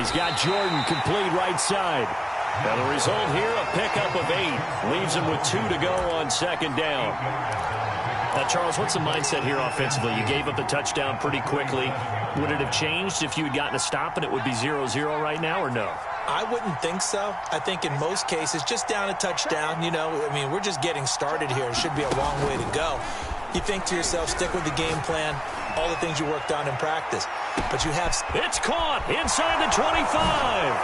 He's got Jordan complete right side. Now the result here, a pickup of 8. Leaves him with 2 to go on second down. Now, Charles, what's the mindset here offensively? You gave up the touchdown pretty quickly. Would it have changed if you had gotten a stop and it would be 0-0 right now, or no? I wouldn't think so. I think in most cases, just down a touchdown, you know, I mean, we're just getting started here. It should be a long way to go. You think to yourself, stick with the game plan, all the things you worked on in practice. But you have... It's caught inside the 25.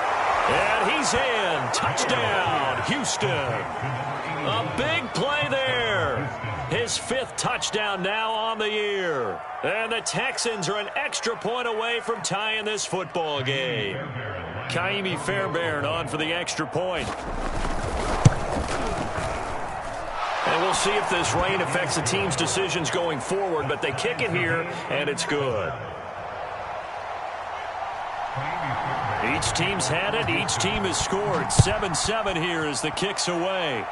And he's in. Touchdown, Houston. A big play there. His 5th touchdown now on the year. And the Texans are an extra point away from tying this football game. Kaimi Fairbairn on for the extra point. And we'll see if this rain affects the team's decisions going forward, but they kick it here, and it's good. Each team's had it. Each team has scored. 7-7 here as the kick's away.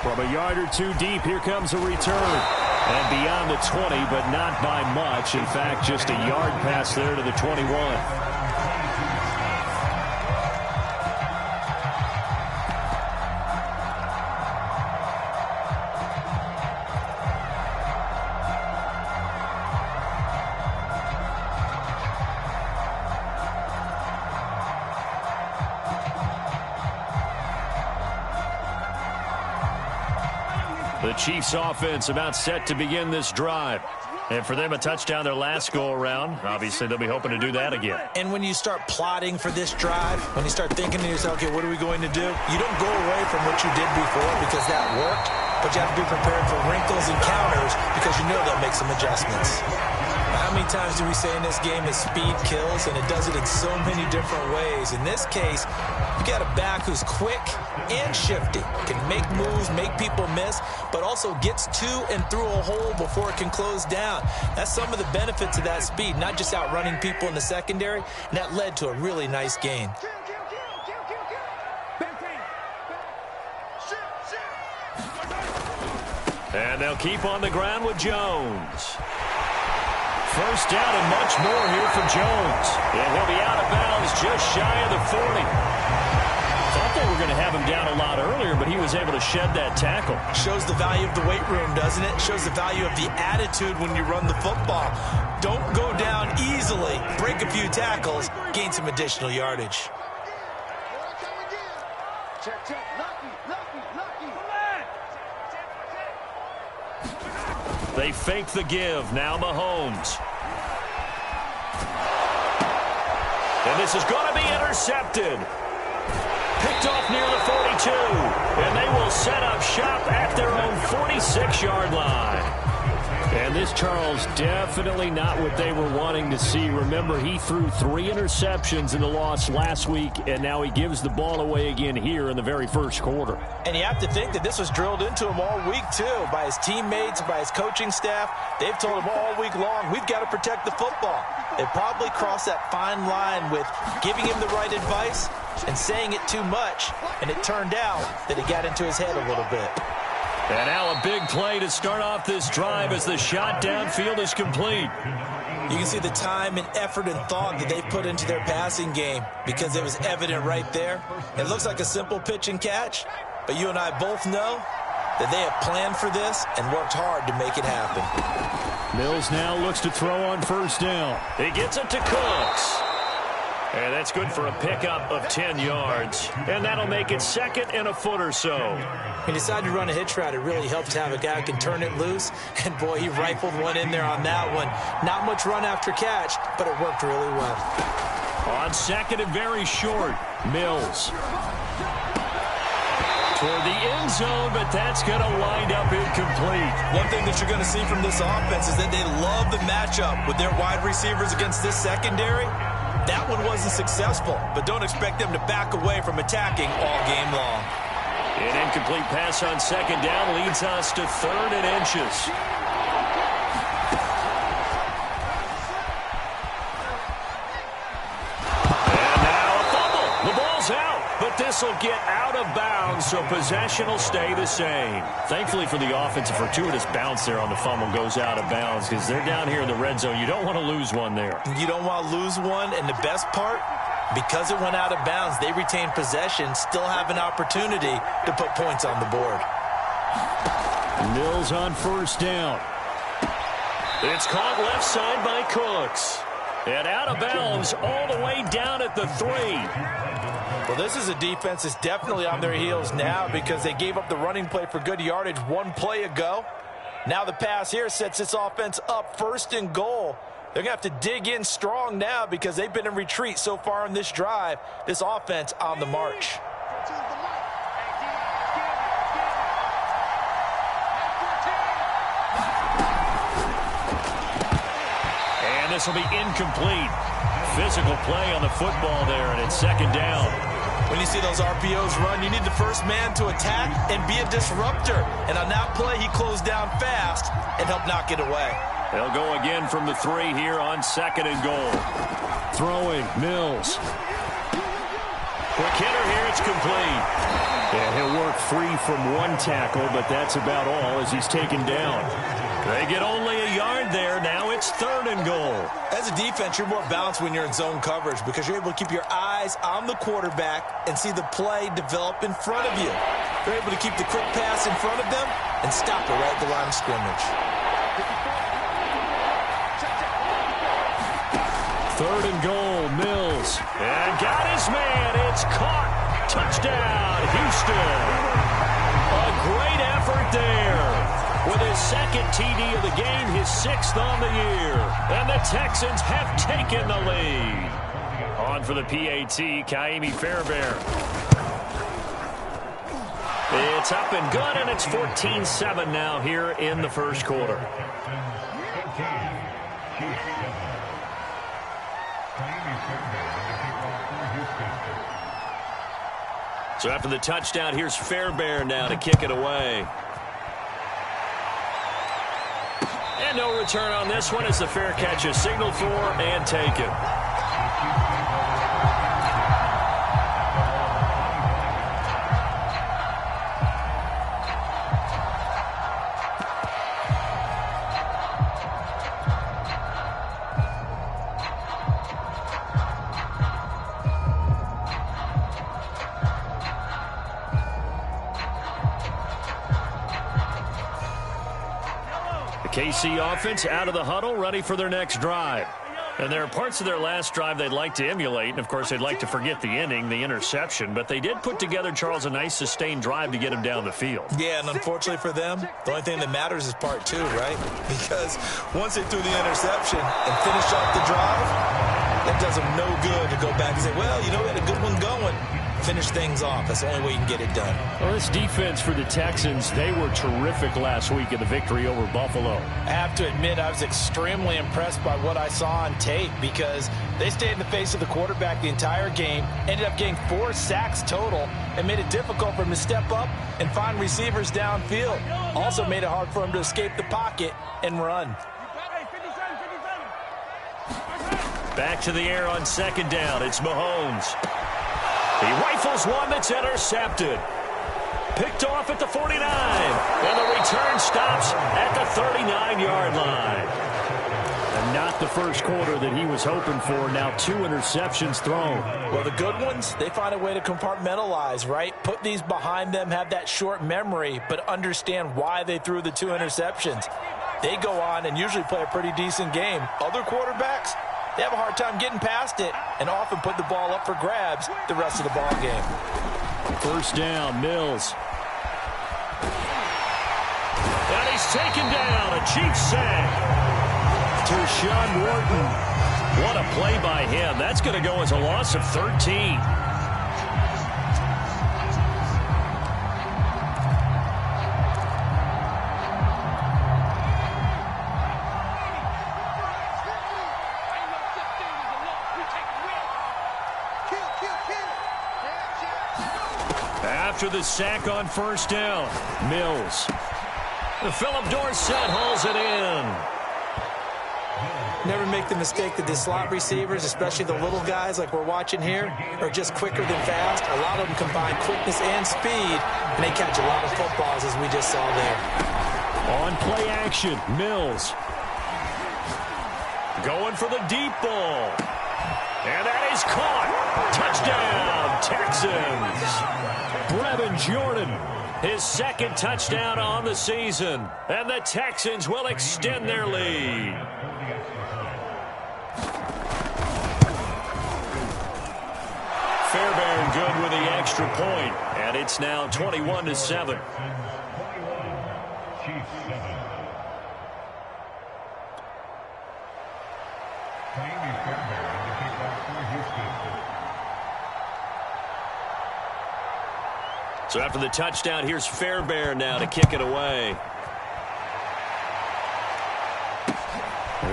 From a yard or 2 deep, here comes a return. And beyond the 20, but not by much. In fact, just a yard pass there to the 21. The Chiefs offense about set to begin this drive. And for them, a touchdown their last go-around. Obviously, they'll be hoping to do that again. And when you start plotting for this drive, when you start thinking to yourself, okay, what are we going to do? You don't go away from what you did before because that worked, but you have to be prepared for wrinkles and counters because you know they'll make some adjustments. How many times do we say in this game that speed kills, and it does it in so many different ways? In this case, you got a back who's quick and shifty, can make moves, make people miss, but also gets to and through a hole before it can close down. That's some of the benefits of that speed, not just outrunning people in the secondary, and that led to a really nice gain. And they'll keep on the ground with Jones. First down and much more here for Jones. And he'll be out of bounds just shy of the 40. Thought they were going to have him down a lot earlier, but he was able to shed that tackle. Shows the value of the weight room, doesn't it? Shows the value of the attitude when you run the football. Don't go down easily. Break a few tackles. Gain some additional yardage. They fake the give. Now Mahomes. And this is going to be intercepted. Picked off near the 42. And they will set up shop at their own 46-yard line. And this, Charles, definitely not what they were wanting to see. Remember, he threw 3 interceptions in the loss last week, and now he gives the ball away again here in the very first quarter. And you have to think that this was drilled into him all week, too, by his teammates, by his coaching staff. They've told him all week long, we've got to protect the football. They probably crossed that fine line with giving him the right advice and saying it too much, and it turned out that it got into his head a little bit. And now a big play to start off this drive as the shot downfield is complete. You can see the time and effort and thought that they put into their passing game because it was evident right there. It looks like a simple pitch and catch, but you and I both know that they have planned for this and worked hard to make it happen. Mills now looks to throw on first down. He gets it to Cooks. And that's good for a pickup of 10 yards. And that'll make it second and a foot or so. He decided to run a hitch route. It really helps to have a guy who can turn it loose. And, boy, he rifled one in there on that one. Not much run after catch, but it worked really well. On second and very short, Mills. Toward the end zone, but that's going to wind up incomplete. One thing that you're going to see from this offense is that they love the matchup with their wide receivers against this secondary. That one wasn't successful, but don't expect them to back away from attacking all game long. An incomplete pass on second down leads us to 3rd and inches. And now a fumble. The ball's out, but this will get out of bounds, so possession will stay the same. Thankfully for the offense, a fortuitous bounce there on the fumble goes out of bounds because they're down here in the red zone. You don't want to lose one there. You don't want to lose one, and the best part, because it went out of bounds, they retain possession, still have an opportunity to put points on the board. Mills on first down. It's caught left side by Cooks. And out of bounds all the way down at the 3. Well, this is a defense that's definitely on their heels now because they gave up the running play for good yardage one play ago. Now the pass here sets this offense up 1st and goal. They're going to have to dig in strong now because they've been in retreat so far in this drive. This offense on the march. And this will be incomplete. Physical play on the football there, and it's 2nd down. When you see those RPOs run, you need the first man to attack and be a disruptor. And on that play, he closed down fast and helped knock it away. They'll go again from the 3 here on 2nd and goal. Throwing, Mills. Quick hitter here, it's complete. And he'll work free from one tackle, but that's about all as he's taken down. They get only a yard there. Now it's 3rd and goal. As a defense, you're more balanced when you're in zone coverage because you're able to keep your eyes on the quarterback and see the play develop in front of you. You're able to keep the quick pass in front of them and stop it right at the line of scrimmage. 3rd and goal, Mills. And got his man. It's caught. Touchdown, Houston. A great effort there. With his 2nd TD of the game, his 6th on the year. And the Texans have taken the lead. On for the PAT, Kaimi Fairbairn. It's up and good, and it's 14-7 now here in the 1st quarter. So after the touchdown, here's Fairbairn now to kick it away. And no return on this one as the fair catch is signaled for and taken. KC offense out of the huddle, ready for their next drive. And there are parts of their last drive they'd like to emulate. And, of course, they'd like to forget the inning, the interception. But they did put together, Charles, a nice sustained drive to get him down the field. Yeah, and unfortunately for them, the only thing that matters is part 2, right? Because once they threw the interception and finished off the drive, that does them no good to go back and say, well, you know, we had a good one going. Finish things off. That's the only way you can get it done. Well, this defense for the Texans, they were terrific last week in the victory over Buffalo. I have to admit, I was extremely impressed by what I saw on tape because they stayed in the face of the quarterback the entire game, ended up getting 4 sacks total, and made it difficult for him to step up and find receivers downfield. Also made it hard for him to escape the pocket and run. Back to the air on 2nd down. It's Mahomes. He rifles one that's intercepted. Picked off at the 49. And the return stops at the 39-yard line. And not the first quarter that he was hoping for. Now 2 interceptions thrown. Well, the good ones, they find a way to compartmentalize, right? Put these behind them, have that short memory, but understand why they threw the 2 interceptions. They go on and usually play a pretty decent game. Other quarterbacks, they have a hard time getting past it and often put the ball up for grabs the rest of the ball game. First down, Mills. And he's taken down. A Chiefs sack to Sean Wharton. What a play by him. That's going to go as a loss of 13. After the sack on first down, Mills. Philip Dorsett hauls it in. Never make the mistake that the slot receivers, especially the little guys like we're watching here, are just quicker than fast. A lot of them combine quickness and speed, and they catch a lot of footballs, as we just saw there. On play action, Mills. Going for the deep ball. And that is caught. Touchdown, Texans. Brevin Jordan, his second touchdown on the season. And the Texans will extend their lead. Fairbairn good with the extra point. And it's now 21-7. So after the touchdown, here's Fairbairn now to kick it away.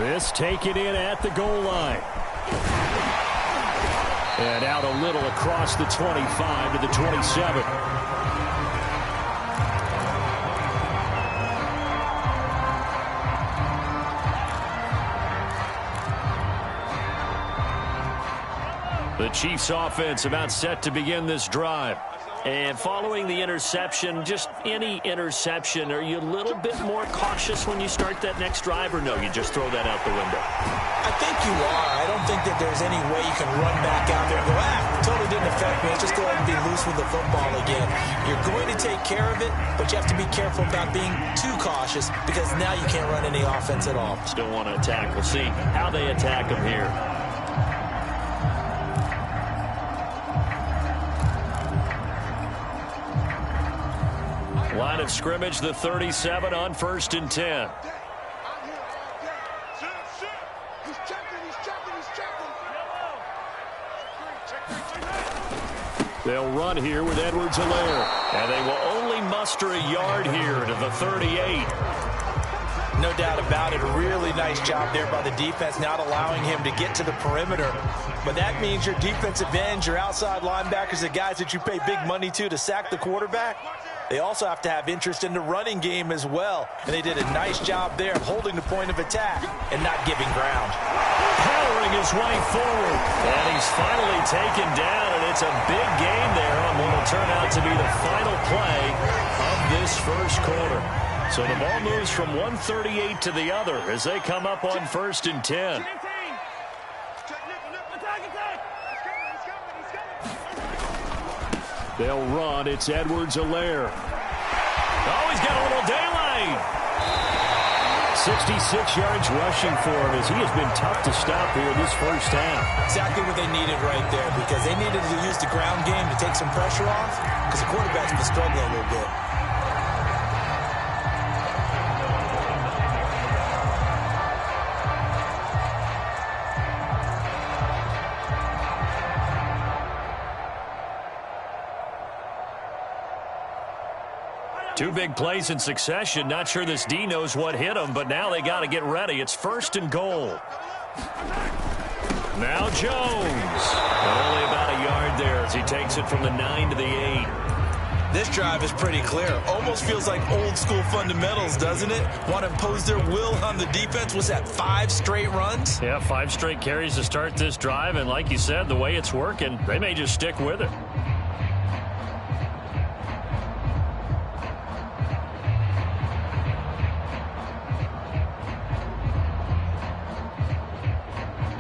This taken in at the goal line. And out a little across the 25 to the 27. The Chiefs offense about set to begin this drive. And following the interception, just any interception, are you a little bit more cautious when you start that next drive, or no, you just throw that out the window? I think you are. I don't think that there's any way you can run back out there and go, totally didn't affect me. Let's just go ahead and be loose with the football again. You're going to take care of it, but you have to be careful about being too cautious because now you can't run any offense at all. Still want to attack. We'll see how they attack them here. Line of scrimmage, the 37 on 1st and 10. They'll run here with Edwards-Helaire. And they will only muster a yard here to the 38. No doubt about it. A really nice job there by the defense, not allowing him to get to the perimeter. But that means your defensive ends, your outside linebackers, the guys that you pay big money to sack the quarterback, they also have to have interest in the running game as well. And they did a nice job there of holding the point of attack and not giving ground. Powering his way forward. And he's finally taken down, and it's a big gain there on what will turn out to be the final play of this first quarter. So the ball moves from 138 to the other as they come up on 1st and 10. They'll run. It's Edwards-Helaire. Oh, he's got a little daylight. 66 yards rushing for him as he has been tough to stop here this first half. Exactly what they needed right there because they needed to use the ground game to take some pressure off because the quarterback's been struggling a little bit. Two big plays in succession. Not sure this D knows what hit him, but now they got to get ready. It's 1st and goal. Now Jones. Only about a yard there as he takes it from the 9 to the 8. This drive is pretty clear. Almost feels like old school fundamentals, doesn't it? Want to impose their will on the defense. Was that 5 straight runs? Yeah, 5 straight carries to start this drive. And like you said, the way it's working, they may just stick with it.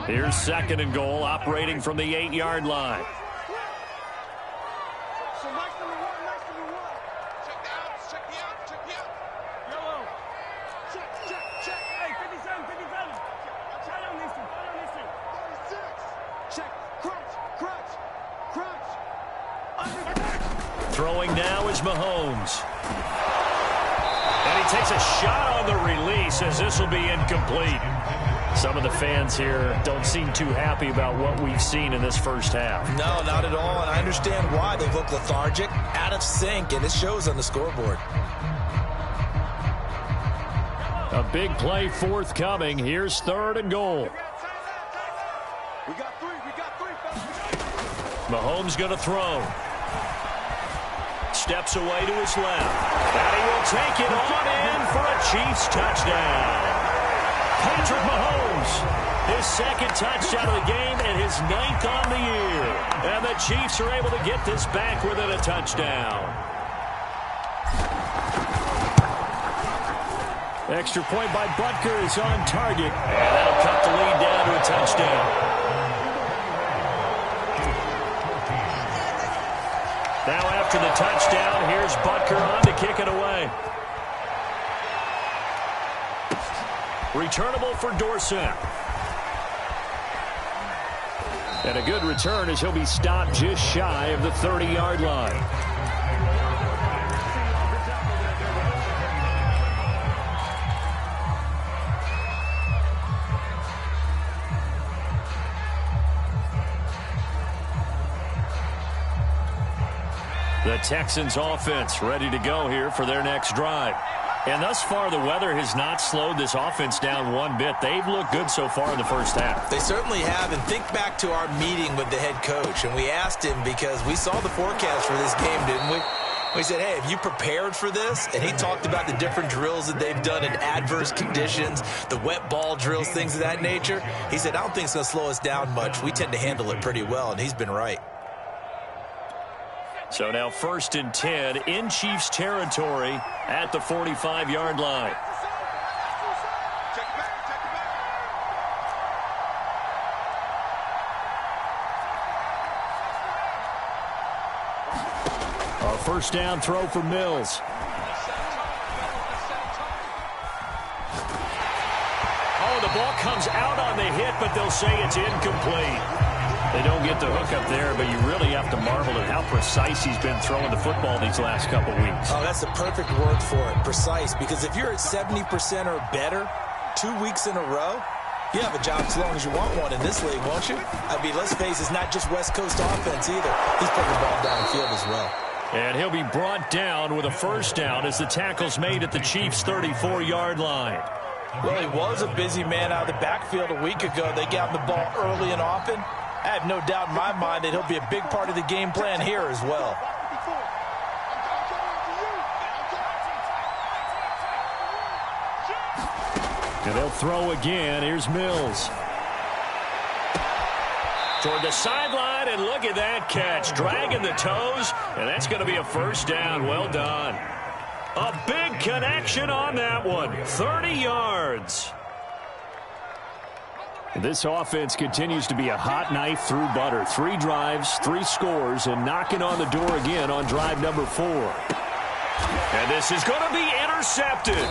Here's 2nd and goal, operating from the 8-yard line. Throwing now is Mahomes. And he takes a shot on the release as this will be incomplete. Some of the fans here don't seem too happy about what we've seen in this first half. No, not at all, and I understand why. They look lethargic, out of sync, and it shows on the scoreboard. A big play forthcoming. Here's 3rd and goal. Mahomes going to throw. Steps away to his left. And he will take it on in for a Chiefs touchdown. Patrick Mahomes His second touchdown of the game and his 9th on the year. And the Chiefs are able to get this back within a touchdown. Extra point by Butker is on target. And that'll cut the lead down to a touchdown. Now after the touchdown, here's Butker on to kick it away. Returnable for Dorsett. And a good return as he'll be stopped just shy of the 30-yard line. The Texans offense ready to go here for their next drive. And thus far, the weather has not slowed this offense down one bit. They've looked good so far in the first half. They certainly have. And think back to our meeting with the head coach. And we asked him because we saw the forecast for this game, didn't we? We said, hey, have you prepared for this? And he talked about the different drills that they've done in adverse conditions, the wet ball drills, things of that nature. He said, I don't think it's going to slow us down much. We tend to handle it pretty well, and he's been right. So now 1st and 10 in Chiefs territory at the 45-yard line. A first down throw for Mills. Oh, the ball comes out on the hit, but they'll say it's incomplete. They don't get the hook up there, but you really have to marvel at how precise he's been throwing the football these last couple weeks. Oh, that's the perfect word for it, precise. Because if you're at 70% or better 2 weeks in a row, you have a job as long as you want one in this league, won't you? I mean, let's face it, it's not just West Coast offense either. He's putting the ball downfield as well. And he'll be brought down with a first down as the tackle's made at the Chiefs' 34-yard line. Well, he was a busy man out of the backfield a week ago. They got him the ball early and often. I have no doubt in my mind that he'll be a big part of the game plan here as well. And they'll throw again. Here's Mills. Toward the sideline, and look at that catch. Dragging the toes, and that's going to be a first down. Well done. A big connection on that one. 30 yards. This offense continues to be a hot knife through butter. 3 drives, 3 scores, and knocking on the door again on drive number 4. And this is going to be intercepted.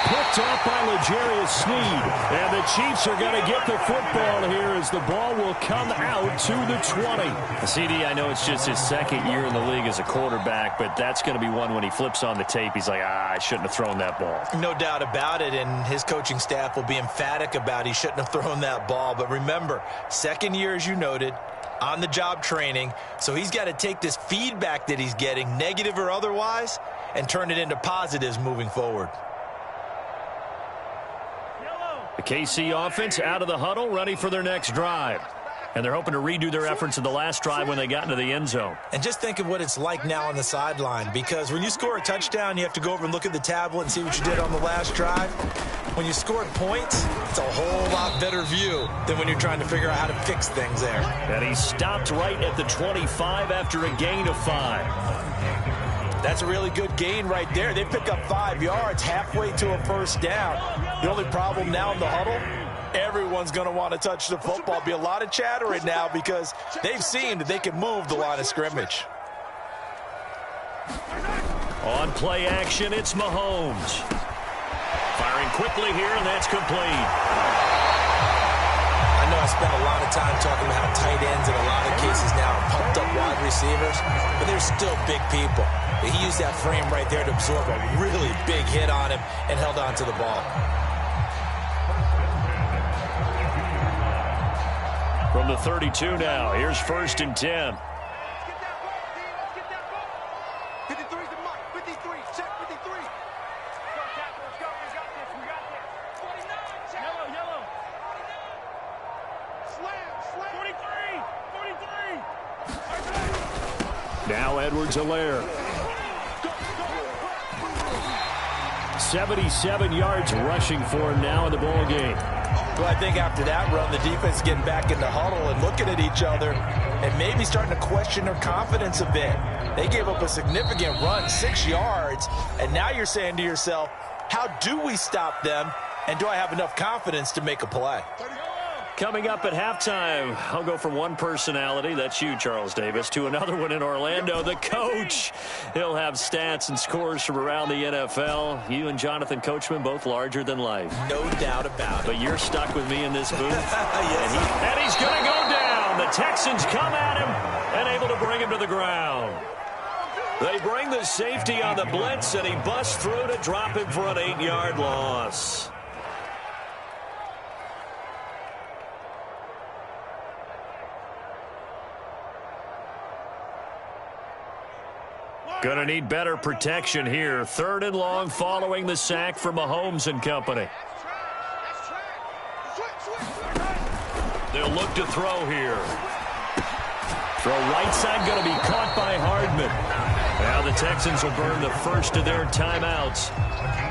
Picked off by L'Jarius Sneed. And the Chiefs are going to get the football here as the ball will come out to the 20. CD, I know it's just his 2nd year in the league as a quarterback, but that's going to be one when he flips on the tape. He's like, I shouldn't have thrown that ball. No doubt about it, and his coaching staff will be emphatic about he shouldn't have thrown that ball. But remember, 2nd year, as you noted, on-the-job training, so he's got to take this feedback that he's getting, negative or otherwise, and turn it into positives moving forward. The KC offense out of the huddle, ready for their next drive. And they're hoping to redo their efforts in the last drive when they got into the end zone. And just think of what it's like now on the sideline, because when you score a touchdown, you have to go over and look at the tablet and see what you did on the last drive. When you scored points, it's a whole lot better view than when you're trying to figure out how to fix things there. And he stopped right at the 25 after a gain of 5. That's a really good gain right there. They pick up 5 yards halfway to a first down. The only problem now in the huddle, everyone's going to want to touch the football. Be a lot of chatter right now because they've seen that they can move the line of scrimmage. On play action, it's Mahomes. Firing quickly here, and that's complete. I know I spent a lot of time talking about how tight ends in a lot of cases now are pumped up wide receivers, but they're still big people. He used that frame right there to absorb a really big hit on him and held on to the ball. From the 32 now, here's 1st and 10. Now Edwards-Helaire. 77 yards rushing for him now in the ball game. Well, I think after that run, the defense getting back in the huddle and looking at each other and maybe starting to question their confidence a bit. They gave up a significant run, 6 yards, and now you're saying to yourself, how do we stop them, and do I have enough confidence to make a play? Coming up at halftime, I'll go from one personality, that's you, Charles Davis, to another one in Orlando, the coach. He'll have stats and scores from around the NFL. You and Jonathan Coachman, both larger than life. No doubt about it. But you're stuck with me in this booth. Yes. And he's going to go down. The Texans come at him and able to bring him to the ground. They bring the safety on the blitz, and he busts through to drop him for an 8-yard loss. Going to need better protection here. 3rd and long following the sack from Mahomes and company. They'll look to throw here. Throw right side going to be caught by Hardman. Now the Texans will burn the first of their timeouts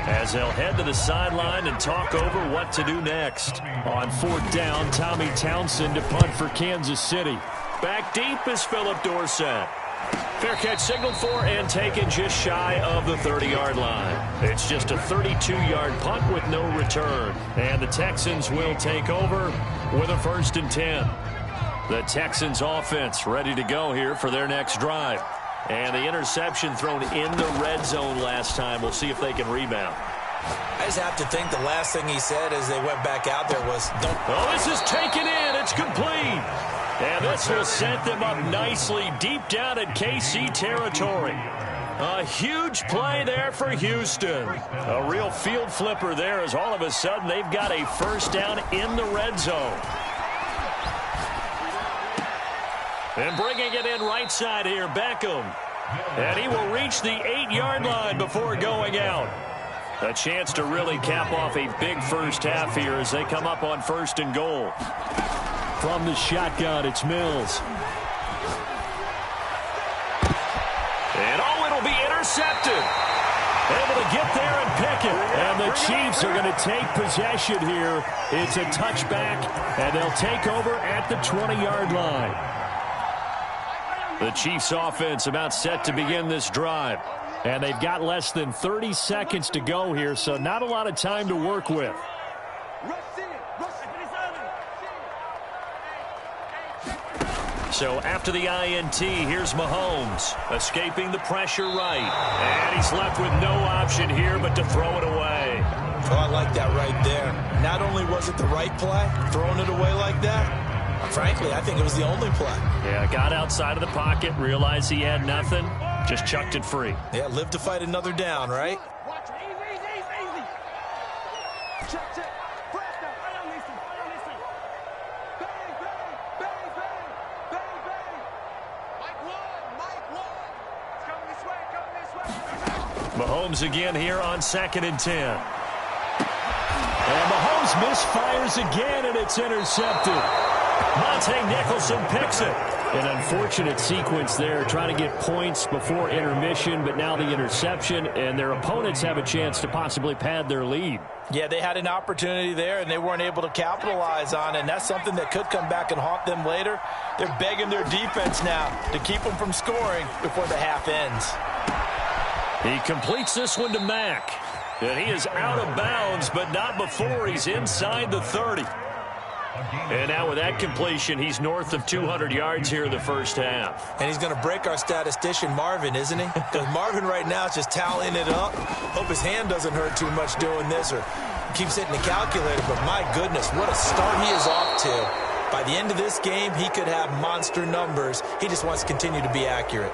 as they'll head to the sideline and talk over what to do next. On 4th down, Tommy Townsend to punt for Kansas City. Back deep is Phillip Dorsett. Fair catch signaled for and taken just shy of the 30-yard line. It's just a 32-yard punt with no return. And the Texans will take over with a 1st and 10. The Texans offense ready to go here for their next drive. And the interception thrown in the red zone last time. We'll see if they can rebound. I just have to think the last thing he said as they went back out there was, don't. Oh, this is taken in. It's complete. And this will set them up nicely deep down in KC territory. A huge play there for Houston. A real field flipper there as all of a sudden they've got a 1st down in the red zone. And bringing it in right side here, Beckham. And he will reach the 8-yard line before going out. A chance to really cap off a big first half here as they come up on 1st and goal. From the shotgun, it's Mills. And it'll be intercepted. Able to get there and pick it. And the Chiefs are going to take possession here. It's a touchback, and they'll take over at the 20-yard line. The Chiefs offense about set to begin this drive. And they've got less than 30 seconds to go here, so not a lot of time to work with. So after the INT, here's Mahomes, escaping the pressure right. And he's left with no option here but to throw it away. Oh, I like that right there. Not only was it the right play, throwing it away like that, frankly, I think it was the only play. Yeah, got outside of the pocket, realized he had nothing, just chucked it free. Yeah, live to fight another down, right? Mahomes again here on 2nd and 10. And Mahomes misfires again, and it's intercepted. Monte Nicholson picks it. An unfortunate sequence there, trying to get points before intermission, but now the interception, and their opponents have a chance to possibly pad their lead. Yeah, they had an opportunity there, and they weren't able to capitalize on it, and that's something that could come back and haunt them later. They're begging their defense now to keep them from scoring before the half ends. He completes this one to Mack. And he is out of bounds, but not before he's inside the 30. And now with that completion, he's north of 200 yards here in the first half. And he's going to break our statistician, Marvin, isn't he? Because Marvin right now is just tallying it up. Hope his hand doesn't hurt too much doing this or keeps hitting the calculator. But my goodness, what a start he is off to. By the end of this game, he could have monster numbers. He just wants to continue to be accurate.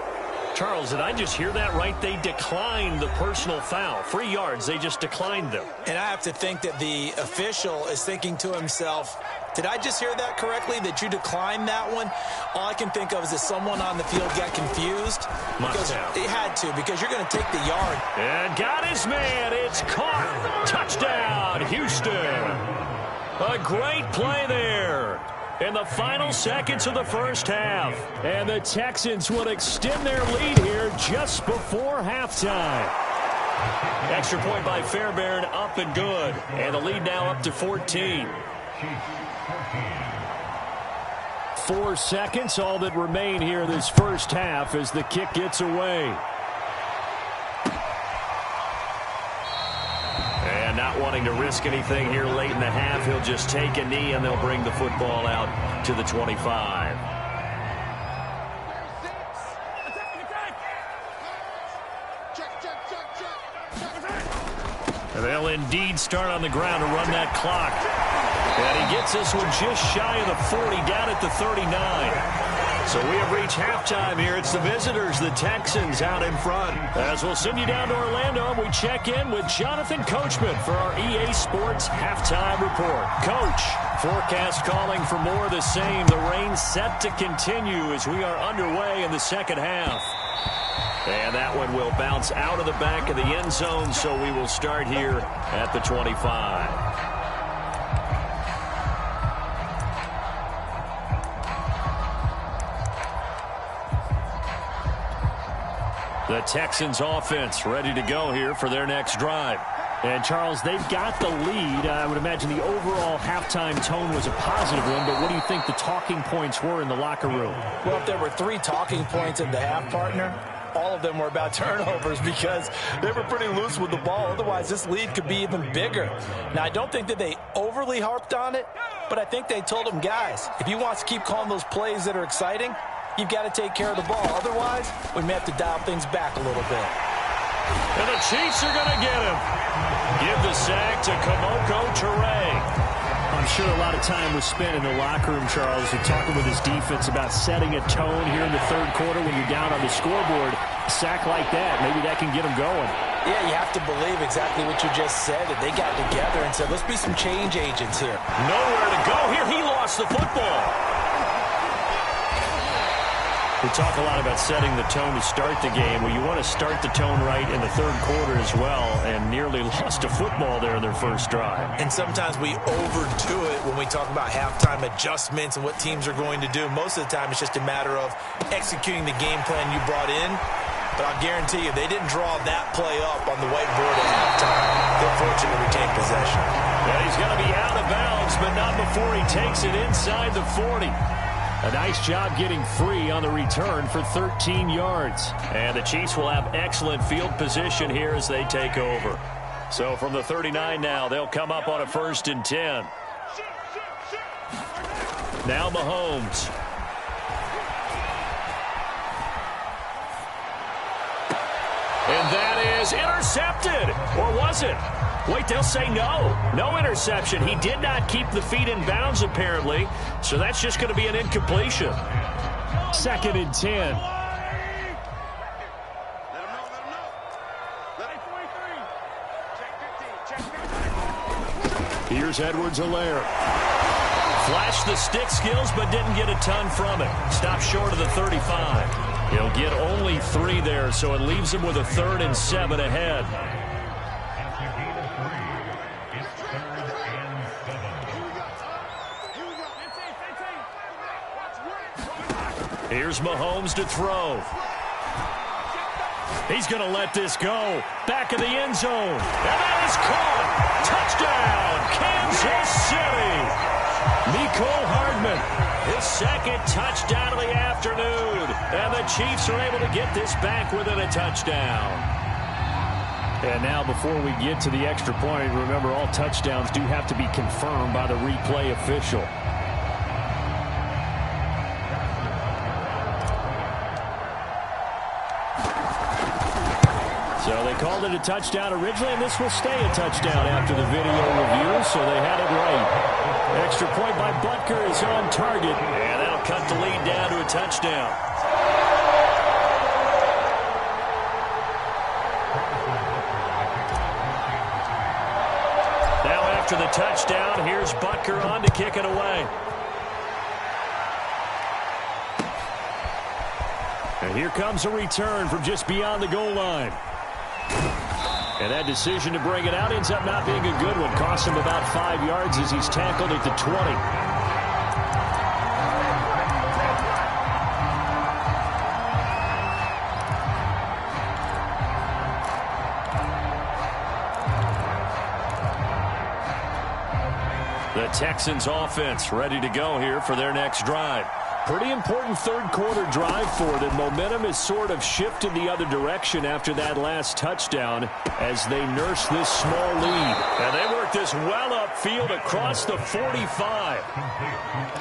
Charles, did I just hear that right? They declined the personal foul. 3 yards, they just declined them. And I have to think that the official is thinking to himself, did I just hear that correctly, that you declined that one? All I can think of is that someone on the field got confused. Must have. They had to, because you're going to take the yard. And got his man. It's caught. Touchdown, Houston. A great play there in the final seconds of the first half. And the Texans will extend their lead here just before halftime. Extra point by Fairbairn, up and good. And the lead now up to 14. 4 seconds, all that remain here this first half as the kick gets away. And not wanting to risk anything here late in the half, he'll just take a knee and they'll bring the football out to the 25. And they'll indeed start on the ground to run that clock. And he gets this one just shy of the 40, down at the 39. So we have reached halftime here. It's the visitors, the Texans, out in front. As we'll send you down to Orlando, and we check in with Jonathan Coachman for our EA Sports Halftime Report. Coach, forecast calling for more of the same. The rain set to continue as we are underway in the second half. And that one will bounce out of the back of the end zone, so we will start here at the 25. The Texans offense ready to go here for their next drive. And, Charles, they've got the lead. I would imagine the overall halftime tone was a positive one, but what do you think the talking points were in the locker room? Well, if there were 3 talking points at the half, partner, all of them were about turnovers because they were pretty loose with the ball. Otherwise, this lead could be even bigger. Now, I don't think that they overly harped on it, but I think they told them, guys, if you want to keep calling those plays that are exciting, you've got to take care of the ball. Otherwise, we may have to dial things back a little bit. And the Chiefs are going to get him. Give the sack to Kamoko Toure. I'm sure a lot of time was spent in the locker room, Charles, talking with his defense about setting a tone here in the third quarter when you're down on the scoreboard. A sack like that, maybe that can get them going. Yeah, you have to believe exactly what you just said, that they got together and said, let's be some change agents here. Nowhere to go here. He lost the football. We talk a lot about setting the tone to start the game. Well, you want to start the tone right in the third quarter as well, and nearly lost a football there in their first drive. And sometimes we overdo it when we talk about halftime adjustments and what teams are going to do. Most of the time, it's just a matter of executing the game plan you brought in. But I'll guarantee you, they didn't draw that play up on the whiteboard at halftime. They're fortunate to retain possession. And he's going to be out of bounds, but not before he takes it inside the 40. A nice job getting free on the return for 13 yards. And the Chiefs will have excellent field position here as they take over. So from the 39 now, they'll come up on a 1st and 10. Now Mahomes. And that is intercepted. Or was it? Wait, they'll say no. No interception. He did not keep the feet in bounds, apparently. So that's just going to be an incompletion. 2nd and 10. Here's Edwards-Helaire. Flashed the stick skills, but didn't get a ton from it. Stopped short of the 35. He'll get only 3 there, so it leaves him with a 3rd and 7 ahead. Here's Mahomes to throw. He's going to let this go. Back of the end zone. And that is caught. Touchdown, Kansas City. Mecole Hardman, his 2nd touchdown of the afternoon. And the Chiefs are able to get this back within a touchdown. And now before we get to the extra point, remember all touchdowns do have to be confirmed by the replay official. So they called it a touchdown originally, and this will stay a touchdown after the video review, so they had it right. Extra point by Butker is on target. And that'll cut the lead down to a touchdown. Now after the touchdown, here's Butker on to kick it away. And here comes a return from just beyond the goal line. And that decision to bring it out ends up not being a good one. Costs him about 5 yards as he's tackled at the 20. The Texans offense ready to go here for their next drive. Pretty important third quarter drive for them. Momentum is sort of shifted the other direction after that last touchdown as they nurse this small lead. And they work this well upfield across the 45.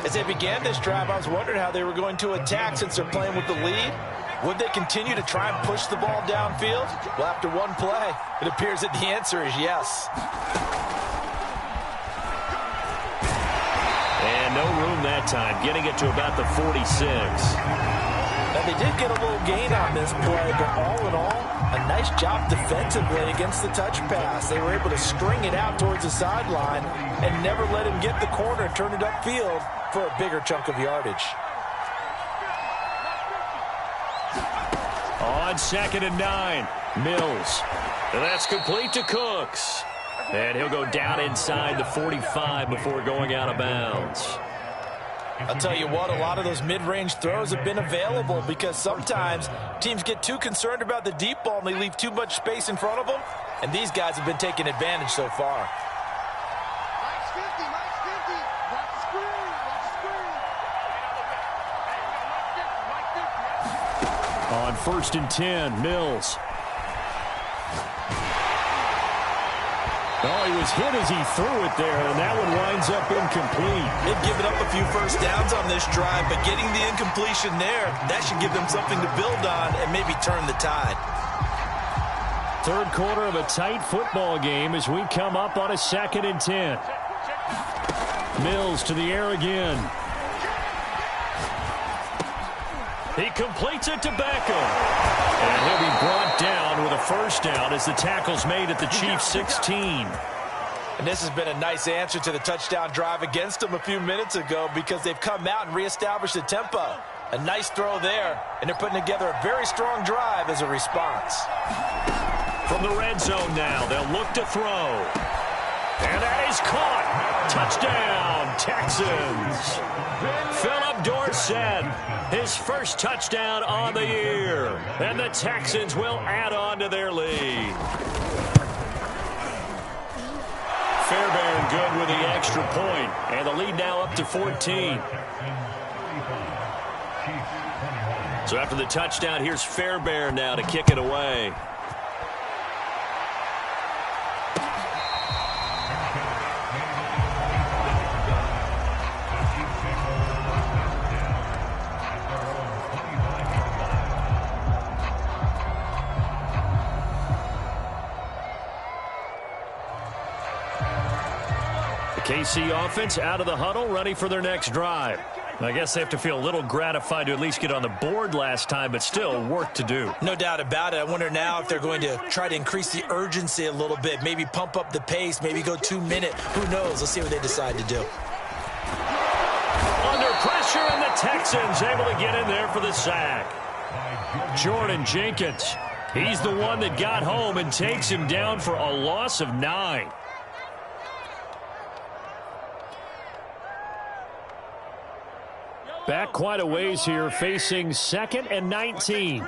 As they began this drive, I was wondering how they were going to attack since they're playing with the lead. Would they continue to try and push the ball downfield? Well, after one play, it appears that the answer is yes. And no room that time, getting it to about the 46. Now, they did get a little gain on this play, but all in all, a nice job defensively against the touch pass. They were able to string it out towards the sideline and never let him get the corner and turn it upfield for a bigger chunk of yardage. On 2nd and 9, Mills. And that's complete to Cooks. And he'll go down inside the 45 before going out of bounds. I'll tell you what, a lot of those mid-range throws have been available because sometimes teams get too concerned about the deep ball and they leave too much space in front of them. And these guys have been taking advantage so far. On 1st and 10, Mills. Oh, he was hit as he threw it there, and that one winds up incomplete. They've given up a few first downs on this drive, but getting the incompletion there, that should give them something to build on and maybe turn the tide. Third quarter of a tight football game as we come up on a 2nd and 10. Mills to the air again. He completes it to Beckham. And he'll be brought down with a first down as the tackle's made at the Chiefs' 16. And this has been a nice answer to the touchdown drive against them a few minutes ago because they've come out and reestablished the tempo. A nice throw there, and they're putting together a very strong drive as a response. From the red zone now, they'll look to throw. And that is caught. Touchdown, Texans. Philip Dorsett, his first touchdown on the year. And the Texans will add on to their lead. Fairbairn good with the extra point. And the lead now up to 14. So after the touchdown, here's Fairbairn now to kick it away. KC offense out of the huddle, ready for their next drive. I guess they have to feel a little gratified to at least get on the board last time, but still work to do. No doubt about it. I wonder now if they're going to try to increase the urgency a little bit, maybe pump up the pace, maybe go 2 minute. Who knows? Let's see what they decide to do. Under pressure, and the Texans able to get in there for the sack. Jordan Jenkins, he's the one that got home and takes him down for a loss of 9. Back quite a ways here, facing 2nd and 19.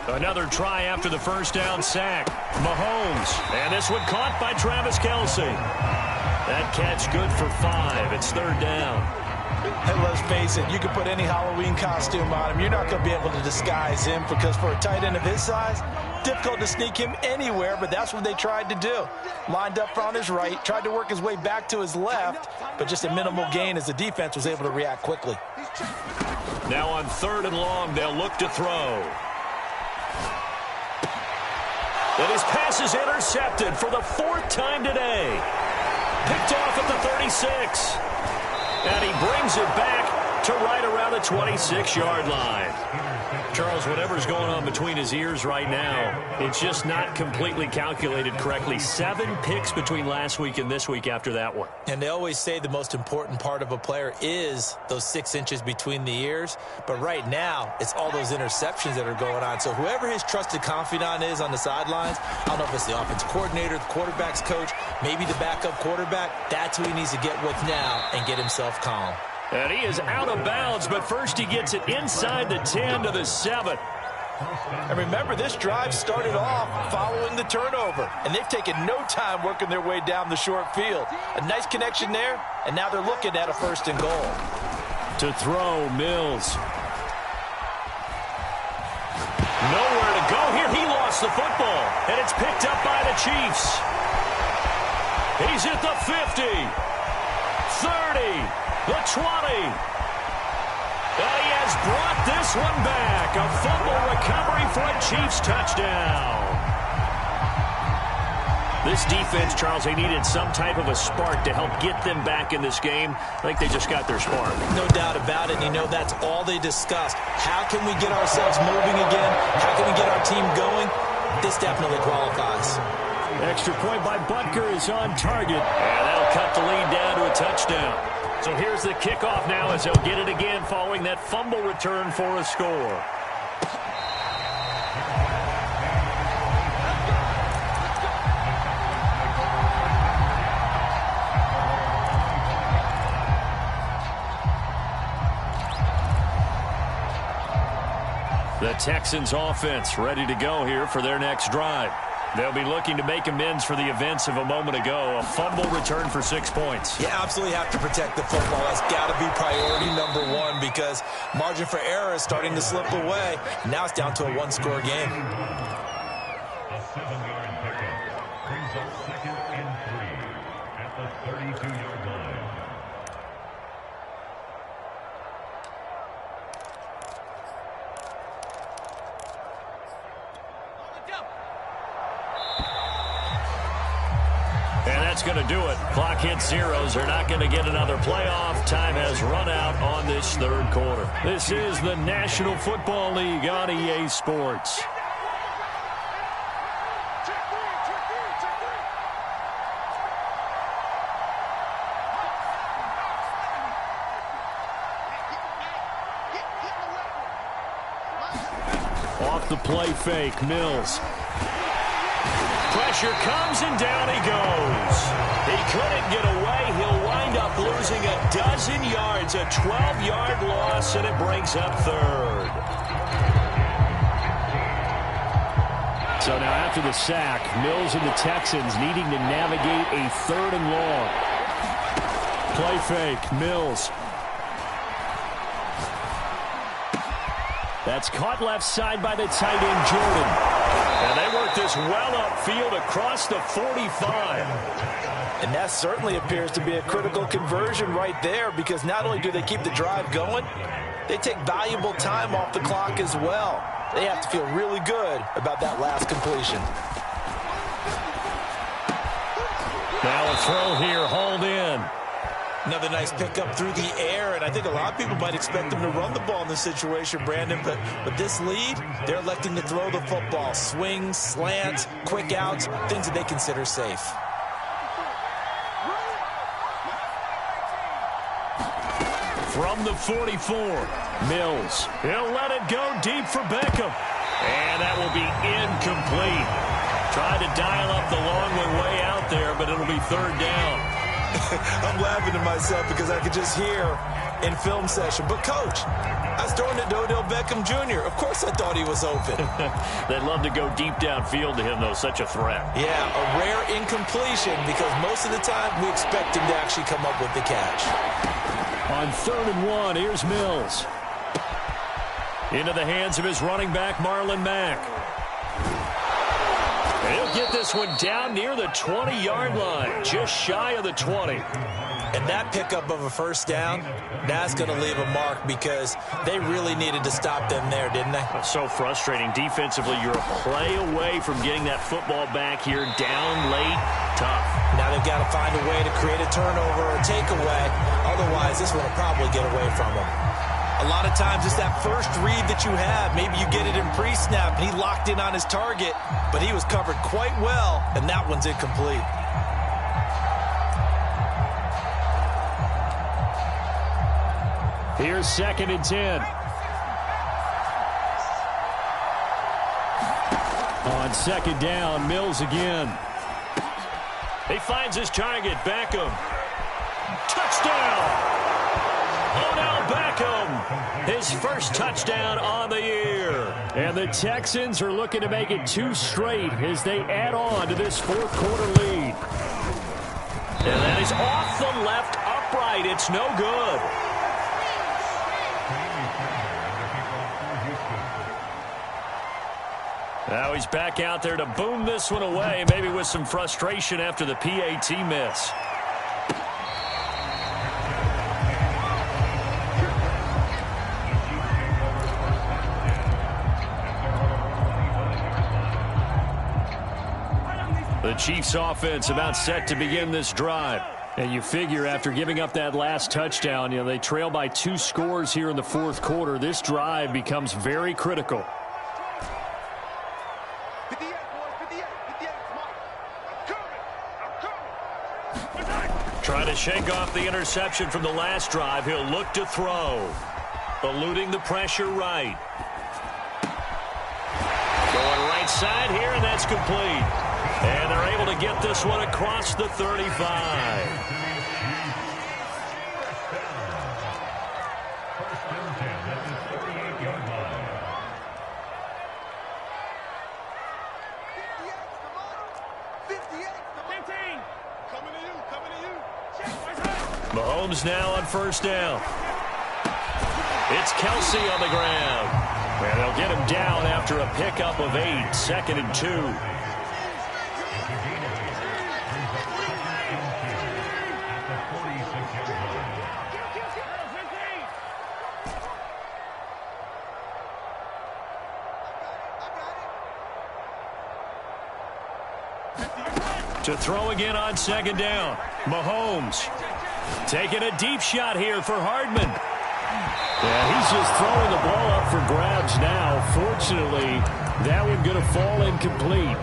Another try after the first down sack. Mahomes, and this one caught by Travis Kelce. That catch good for 5. It's 3rd down. And let's face it, you can put any Halloween costume on him. You're not going to be able to disguise him because for a tight end of his size, difficult to sneak him anywhere, but that's what they tried to do. Lined up on his right, tried to work his way back to his left, but just a minimal gain as the defense was able to react quickly. Now on 3rd and long, they'll look to throw. And his pass is intercepted for the 4th time today. Picked off at the 36. And he brings it back to right around the 26-yard line. Charles, whatever's going on between his ears right now, it's just not completely calculated correctly. 7 picks between last week and this week after that one. And they always say the most important part of a player is those 6 inches between the ears. But right now, it's all those interceptions that are going on. So whoever his trusted confidant is on the sidelines, I don't know if it's the offensive coordinator, the quarterback's coach, maybe the backup quarterback, that's who he needs to get with now and get himself calm. And he is out of bounds, but first he gets it inside the 10 to the 7. And remember, this drive started off following the turnover, and they've taken no time working their way down the short field. A nice connection there, and now they're looking at a 1st and goal. To throw, Mills. Nowhere to go here. He lost the football, and it's picked up by the Chiefs. He's at the 50, 30, the 20. And he has brought this one back. A fumble recovery for a Chiefs touchdown. This defense, Charles, they needed some type of a spark to help get them back in this game. I think they just got their spark. No doubt about it. And you know, that's all they discussed. How can we get ourselves moving again? How can we get our team going? This definitely qualifies. Extra point by Butker is on target. And that'll cut the lead down to a touchdown. So here's the kickoff now as they'll get it again following that fumble return for a score. The Texans offense ready to go here for their next drive. They'll be looking to make amends for the events of a moment ago. A fumble return for 6 points. You absolutely have to protect the football. That's got to be priority number one because margin for error is starting to slip away. Now it's down to a one-score game. A 7-yard pickup brings up 2nd and 3 at the 32-yard line. And that's going to do it. Clock hits zeros. They're not going to get another playoff. Time has run out on this 3rd quarter. This is the National Football League on EA Sports. Off the play fake, Mills. Pressure comes, and down he goes. He couldn't get away. He'll wind up losing a dozen yards, a 12-yard loss, and it brings up 3rd. So now after the sack, Mills and the Texans needing to navigate a 3rd and long. Play fake, Mills. That's caught left side by the tight end, Jordan. And they work this well upfield across the 45. And that certainly appears to be a critical conversion right there because not only do they keep the drive going, they take valuable time off the clock as well. They have to feel really good about that last completion. Now a throw here, hauled in. Another nice pickup through the air, and I think a lot of people might expect them to run the ball in this situation, Brandon, but with this lead, they're electing to throw the football. Swings, slants, quick outs, things that they consider safe. From the 44, Mills. He'll let it go deep for Beckham. And that will be incomplete. Tried to dial up the long one way out there, but it'll be 3rd down. I'm laughing to myself because I could just hear in film session. But, Coach, I was throwing it to Odell Beckham Jr. Of course I thought he was open. They'd love to go deep downfield to him, though. Such a threat. Yeah, a rare incompletion because most of the time we expect him to actually come up with the catch. On 3rd and 1, here's Mills. Into the hands of his running back, Marlon Mack. And he'll get this one down near the 20-yard line, just shy of the 20. And that pickup of a 1st down, that's going to leave a mark because they really needed to stop them there, didn't they? So frustrating. Defensively, you're a play away from getting that football back here down late. Tough. Now they've got to find a way to create a turnover or takeaway. Otherwise, this one will probably get away from them. A lot of times it's that first read that you have. Maybe you get it in pre-snap, and he locked in on his target, but he was covered quite well, and that one's incomplete. Here's 2nd and 10. On 2nd down, Mills again. He finds his target, Beckham. Touchdown! Odell Beckham, his first touchdown on the year. And the Texans are looking to make it 2 straight as they add on to this fourth quarter lead. And that is off the left upright. It's no good. Now he's back out there to boom this one away, maybe with some frustration after the PAT miss. The Chiefs offense about set to begin this drive. And you figure after giving up that last touchdown, they trail by 2 scores here in the fourth quarter. This drive becomes very critical. Trying to shake off the interception from the last drive. He'll look to throw. Eluding the pressure right. Going right side here, and that's complete. And they're able to get this one across the 35. Mahomes now on first down. It's Kelsey on the ground. And they'll get him down after a pickup of 8, 2nd and 2. To throw again on 2nd down. Mahomes taking a deep shot here for Hardman. Yeah, he's just throwing the ball up for grabs now. Fortunately, that one going to fall incomplete.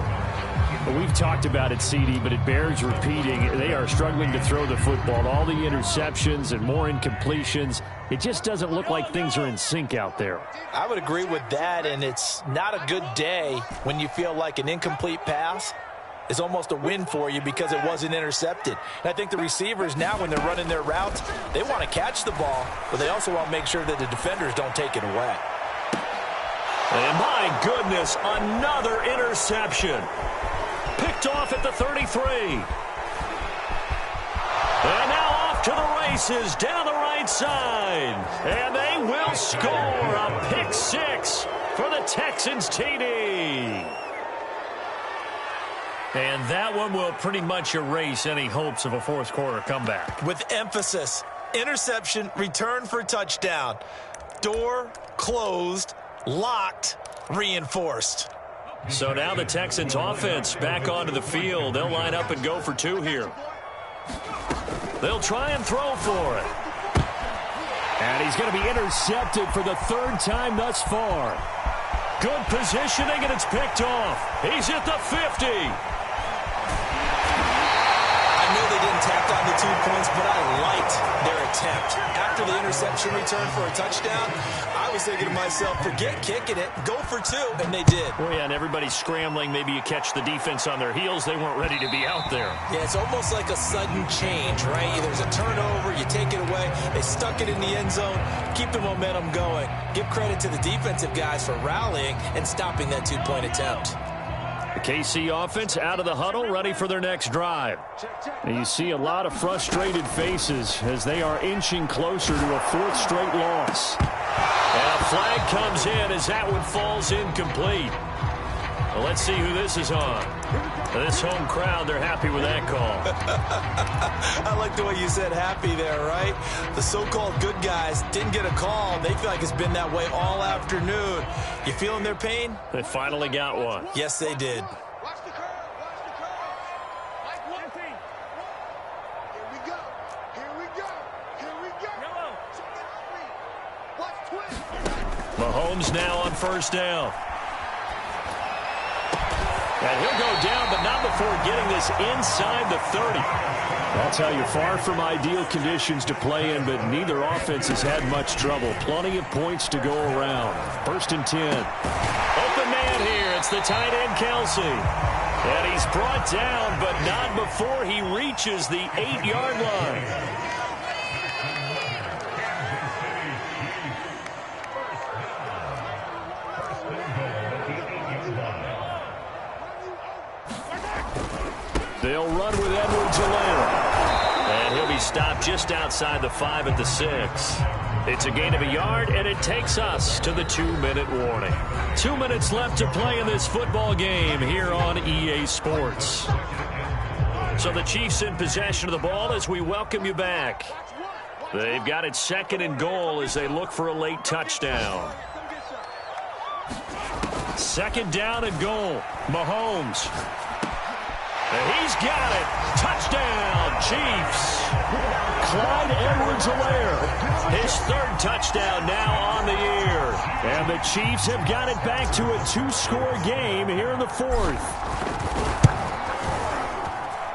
We've talked about it, CD, but it bears repeating. They are struggling to throw the football. All the interceptions and more incompletions. It just doesn't look like things are in sync out there. I would agree with that, and it's not a good day when you feel like an incomplete pass is almost a win for you because it wasn't intercepted. And I think the receivers now, when they're running their routes, they want to catch the ball, but they also want to make sure that the defenders don't take it away. And my goodness, another interception. Picked off at the 33. And now off to the races down the right side. And they will score a pick 6 for the Texans TD. And that one will pretty much erase any hopes of a fourth quarter comeback. With emphasis, interception, return for touchdown. Door closed, locked, reinforced. So now the Texans offense back onto the field. They'll line up and go for 2 here. They'll try and throw for it. And he's going to be intercepted for the 3rd time thus far. Good positioning, and it's picked off. He's at the 50. I know they didn't tack on the 2 points, but I liked their attempt. After the interception return for a touchdown, I was thinking to myself, forget kicking it, go for 2, and they did. Well, yeah, and everybody's scrambling. Maybe you catch the defense on their heels. They weren't ready to be out there. Yeah, it's almost like a sudden change, right? There's a turnover, you take it away, they stuck it in the end zone, keep the momentum going. Give credit to the defensive guys for rallying and stopping that 2-point attempt. The KC offense out of the huddle, ready for their next drive. And you see a lot of frustrated faces as they are inching closer to a 4th straight loss. And a flag comes in as that one falls incomplete. Well, let's see who this is on. This home crowd, they're happy with that call. I like the way you said happy there, right? The so-called good guys didn't get a call. They feel like it's been that way all afternoon. You feeling their pain? They finally got one. Yes, they did. Watch the curve. Watch the curve. Mike, one thing. Here we go. Here we go. Here we go. Check it out, me. Watch twist. Mahomes now on first down. And he'll go down, but not before getting this inside the 30. I'll tell you, far from ideal conditions to play in, but neither offense has had much trouble. Plenty of points to go around. 1st and 10. Open man here. It's the tight end, Kelsey. And he's brought down, but not before he reaches the 8-yard line. They'll run with Edwards-Helaire. And he'll be stopped just outside the 5 at the 6. It's a gain of a yard, and it takes us to the 2-minute warning. 2 minutes left to play in this football game here on EA Sports. So the Chiefs in possession of the ball as we welcome you back. They've got it 2nd and goal as they look for a late touchdown. 2nd down and goal. Mahomes. And he's got it. Touchdown, Chiefs. Clyde Edwards-Helaire. His 3rd touchdown now on the year. And the Chiefs have got it back to a 2-score game here in the 4th.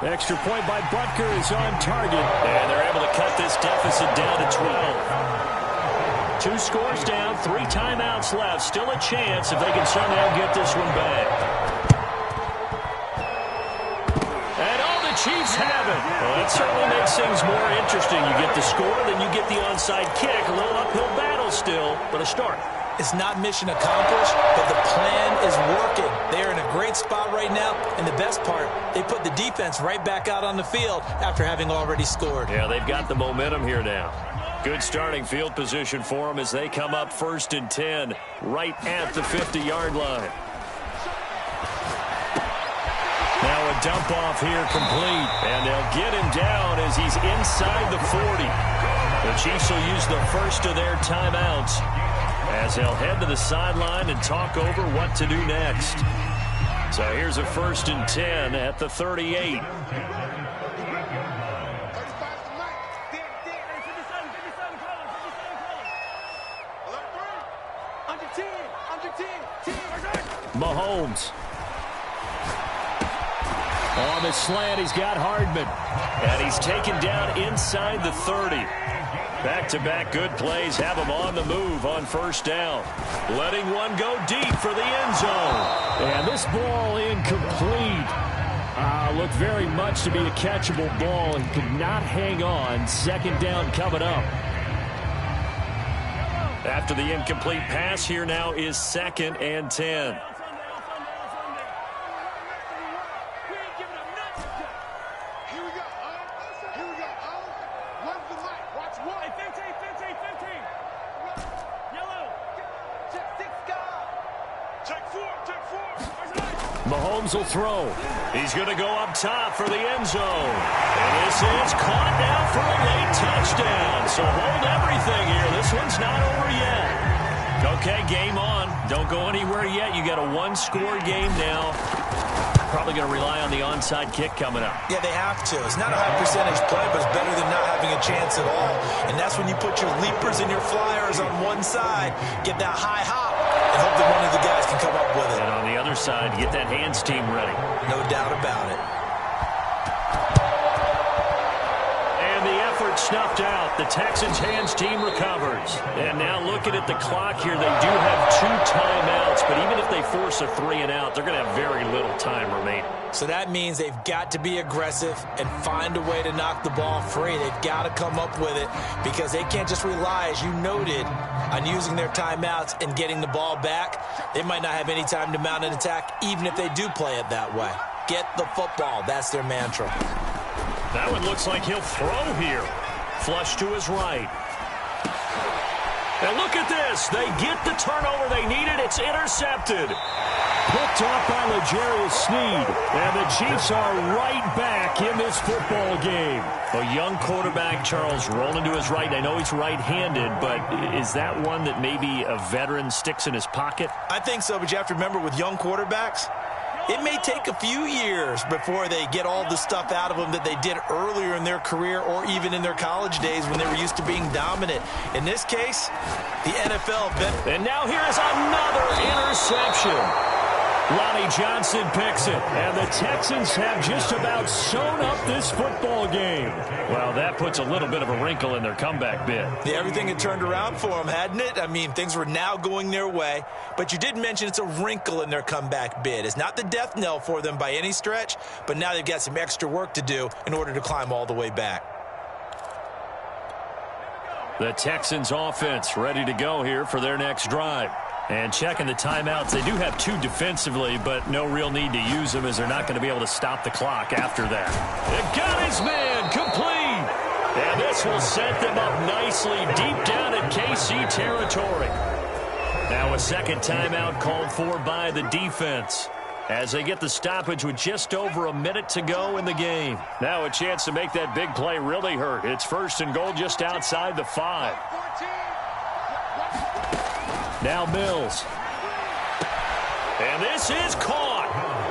Extra point by Butker is on target. And they're able to cut this deficit down to 12. 2 scores down, 3 timeouts left. Still a chance if they can somehow get this one back. Chiefs have it. Well, that certainly makes things more interesting. You get the score, then you get the onside kick. A little uphill battle still, but a start. It's not mission accomplished, but the plan is working. They're in a great spot right now, and the best part, they put the defense right back out on the field after having already scored. Yeah, they've got the momentum here now. Good starting field position for them as they come up 1st and 10, right at the 50-yard line. Now a dump off here complete, and they'll get him down as he's inside the 40. The Chiefs will use the first of their timeouts as they'll head to the sideline and talk over what to do next. So here's a 1st and 10 at the 38. Mahomes. On the slant, he's got Hardman. And he's taken down inside the 30. Back-to-back good plays have him on the move on 1st down. Letting one go deep for the end zone. And this ball incomplete. Looked very much to be a catchable ball and could not hang on. 2nd down coming up. After the incomplete pass, here now is 2nd and 10. Mahomes will throw. He's going to go up top for the end zone. And this is caught now for a late touchdown. So hold everything here. This one's not over yet. Okay, game on. Don't go anywhere yet. You got a 1-score game now. Probably going to rely on the onside kick coming up. Yeah, they have to. It's not a high percentage play, but it's better than not having a chance at all. And that's when you put your leapers and your flyers on one side, get that high hop, and hope that one of the guys can come up with it. And on the other side, get that hands team ready. No doubt about it. And the effort snuffed out. The Texans hands team recovers. And now looking at the clock here, they do have 2 timeouts, but even if they force a 3 and out, they're going to have very little time remaining. So that means they've got to be aggressive and find a way to knock the ball free. They've got to come up with it because they can't just rely, as you noted, on using their timeouts and getting the ball back. They might not have any time to mount an attack, even if they do play it that way. Get the football. That's their mantra. That one looks like he'll throw here. Flush to his right. And look at this. They get the turnover they needed. It's intercepted. Picked off by L'Jarius Sneed. And the Chiefs are right back in this football game. A young quarterback, Charles, rolling to his right. I know he's right-handed, but is that one that maybe a veteran sticks in his pocket? I think so, but you have to remember with young quarterbacks, it may take a few years before they get all the stuff out of them that they did earlier in their career or even in their college days when they were used to being dominant. In this case, the NFL bet. And now here is another interception. Lonnie Johnson picks it, and the Texans have just about sewn up this football game. Well, that puts a little bit of a wrinkle in their comeback bid. Yeah, everything had turned around for them, hadn't it? I mean, things were now going their way, but you did mention it's a wrinkle in their comeback bid. It's not the death knell for them by any stretch, but now they've got some extra work to do in order to climb all the way back. The Texans offense ready to go here for their next drive. And checking the timeouts, they do have 2 defensively, but no real need to use them as they're not going to be able to stop the clock after that. It got his man complete. And this will set them up nicely deep down in KC territory. Now a second timeout called for by the defense as they get the stoppage with just over a minute to go in the game. Now a chance to make that big play really hurt. It's 1st and goal just outside the 5. Now Mills. And this is caught.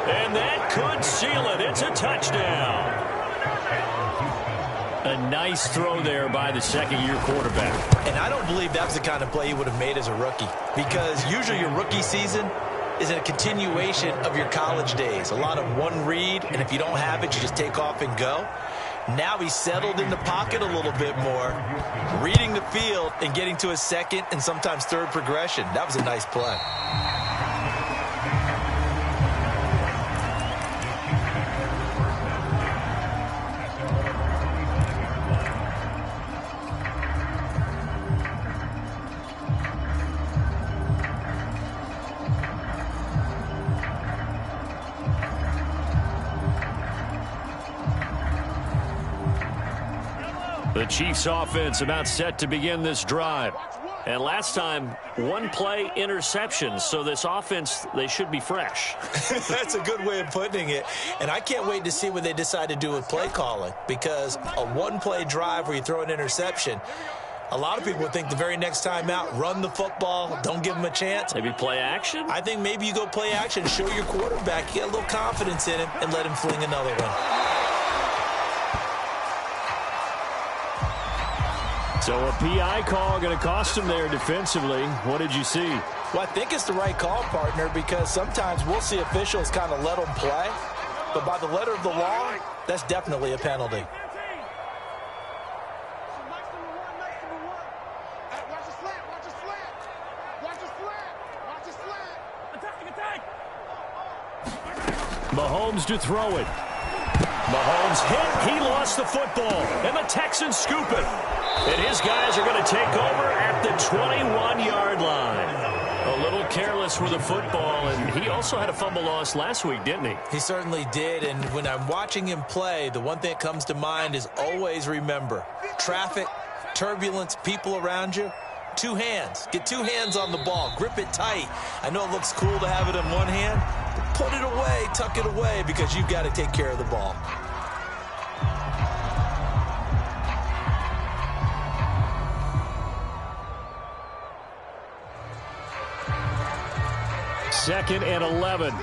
And that could seal it. It's a touchdown. A nice throw there by the second-year quarterback. And I don't believe that's the kind of play he would have made as a rookie, because usually your rookie season is a continuation of your college days. A lot of one read, and if you don't have it, you just take off and go. Now he's settled in the pocket a little bit more, reading the field and getting to his second and sometimes third progression. That was a nice play. The Chiefs offense about set to begin this drive. And last time, 1 play interception. So this offense, they should be fresh. That's a good way of putting it. And I can't wait to see what they decide to do with play calling, because a 1-play drive where you throw an interception, a lot of people would think the very next time out, run the football, don't give them a chance. Maybe play action? I think maybe you go play action, show your quarterback, get a little confidence in him, and let him fling another one. So a PI call going to cost him there defensively. What did you see? Well, I think it's the right call, partner, because sometimes we'll see officials kind of let them play. But by the letter of the law, that's definitely a penalty. Mahomes to throw it. Mahomes hit. He lost the football. And the Texans scoop it. And his guys are going to take over at the 21-yard line. A little careless with the football, and he also had a fumble loss last week, didn't he? He certainly did, and when I'm watching him play, the one thing that comes to mind is always remember, traffic, turbulence, people around you, 2 hands. Get 2 hands on the ball. Grip it tight. I know it looks cool to have it in one hand, but put it away, tuck it away, because you've got to take care of the ball. Second and 11.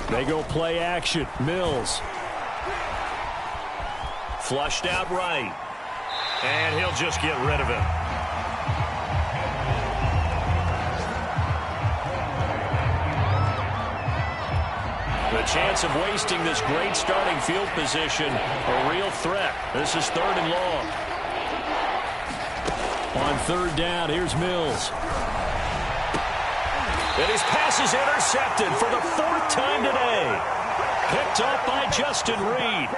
They go play action. Mills. Flushed out right. And he'll just get rid of it. The chance of wasting this great starting field position, a real threat. This is 3rd and long. On 3rd down, here's Mills. And his pass is intercepted for the 4th time today. Picked up by Justin Reed.